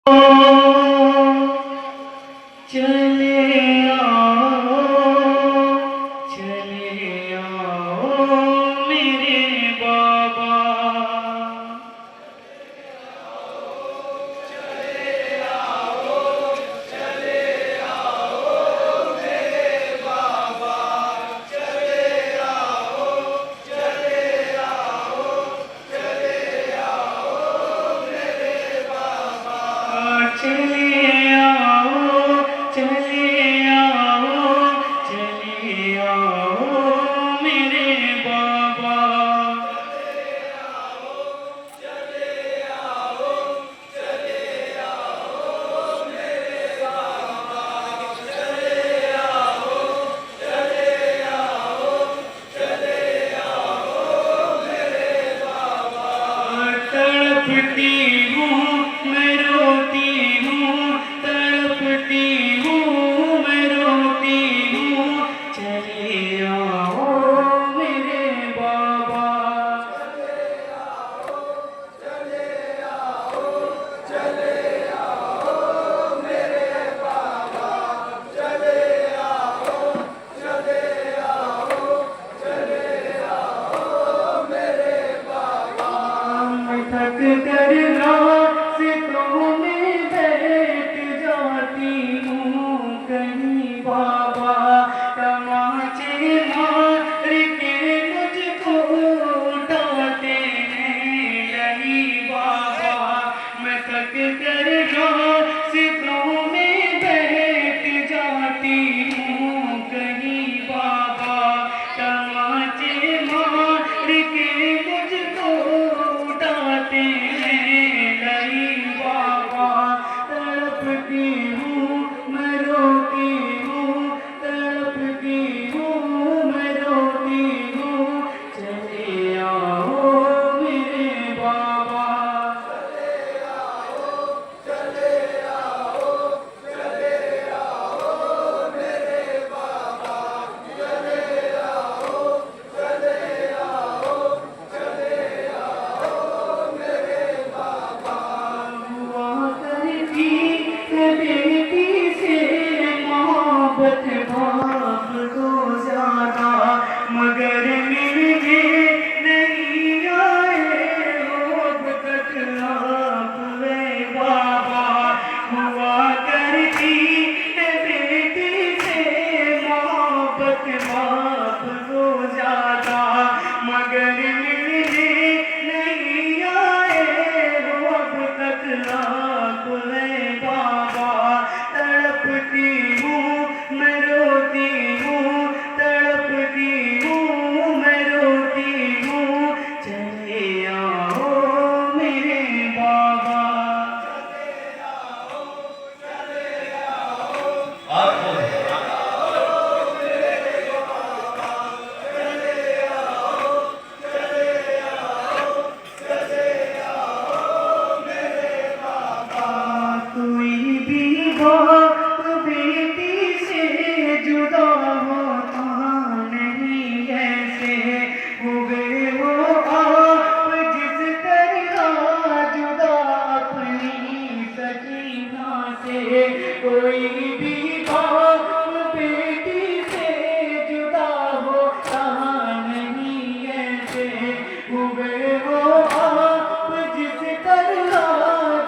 चले आओ, चले आओ मेरे बाबा। चले आओ, चले आओ, चले आओ मेरे बाबा। तड़पती हूँ मैं, रोती हूँ, तड़पती हूँ मैं, रोती हूँ। चले आओ मेरे बाबा। मैं थक कर रास्तों में बैठ जाती हूँ कहीं बाबा। तमाचे मार के मुझको उठाते हैं नहीं बाबा। मैं थक कर रास्तों में बैठ जाती हूँ कहीं बाबा। तमाचे मार के मुझको उठाते हैं नहीं बाबा। तड़पती हूँ मैं, रोती हूँ, तड़पती हूँ मैं, रोती हूँ। चले आओ मेरे बाबा। हुआ करती है बेटी से मोहब्बत बाप को ज्यादा, मगर मिलके नहीं आए अब तक आप वे बाबा। हुआ करती है बेटी से मोहब्बत बाप को ज्यादा, मगर मिलने नहीं आए अब तक आप वे बाबा। तड़पती हूँ मैं, रोती हूँ, तड़पती हूँ मैं, रोती हूँ। चले आओ मेरे बाबा। कोई भी बाप बेटी से जुदा होता नहीं ऐसे, हुए हो आप जिस तरह जुदा अपनी सकीना से। कोई भी बाप बेटी से जुदा होता नहीं ऐसे, हुए हो आप जिस तरह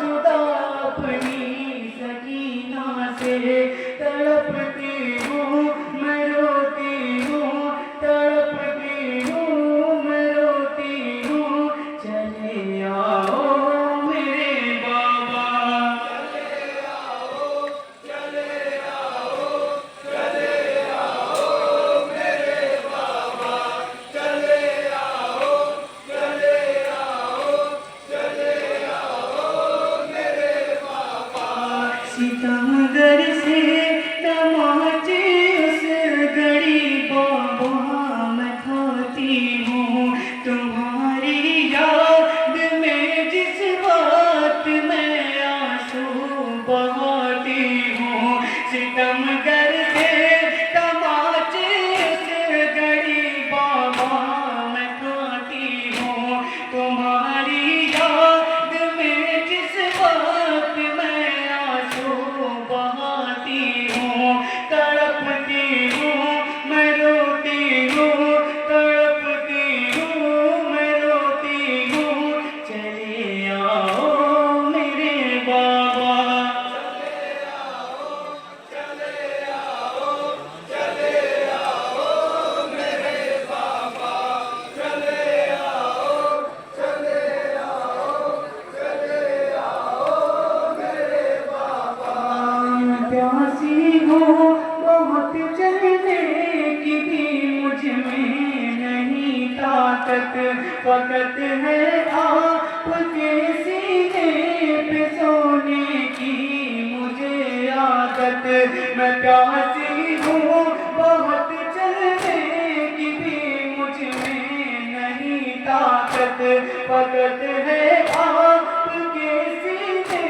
जुदा अपनी सकीना से। तड़पती हूँ मैं, रोती हूँ, तड़पती हूँ मैं, रोती हूँ। चले आओ मेरे बाबा। सितमगर से तमाचे उस घड़ी बाबा मैं खाती हूँ। तुम्हारी याद में जिस बात में आंसू बहाती हूँ। सितमगर से तमाचे उस घड़ी बाबा मैं खाती हूँ। तुम्हारी याद में जिस बात में प्यासी हूँ बहुत चलने की भी मुझ में नहीं ताकत, वक़्त है आपके सीने पे सोने की मुझे आदत। मैं प्यासी हूँ बहुत चलने की भी मुझ में नहीं ताकत, वक़्त है आपके सीने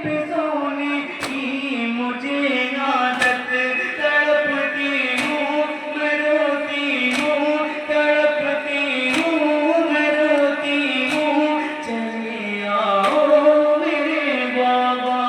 पे सोने की मुझे आदत। तड़पती हूँ मैं रोती हूँ, तड़पती हूँ मैं रोती हूँ, चले आओ मेरे बाबा।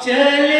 चले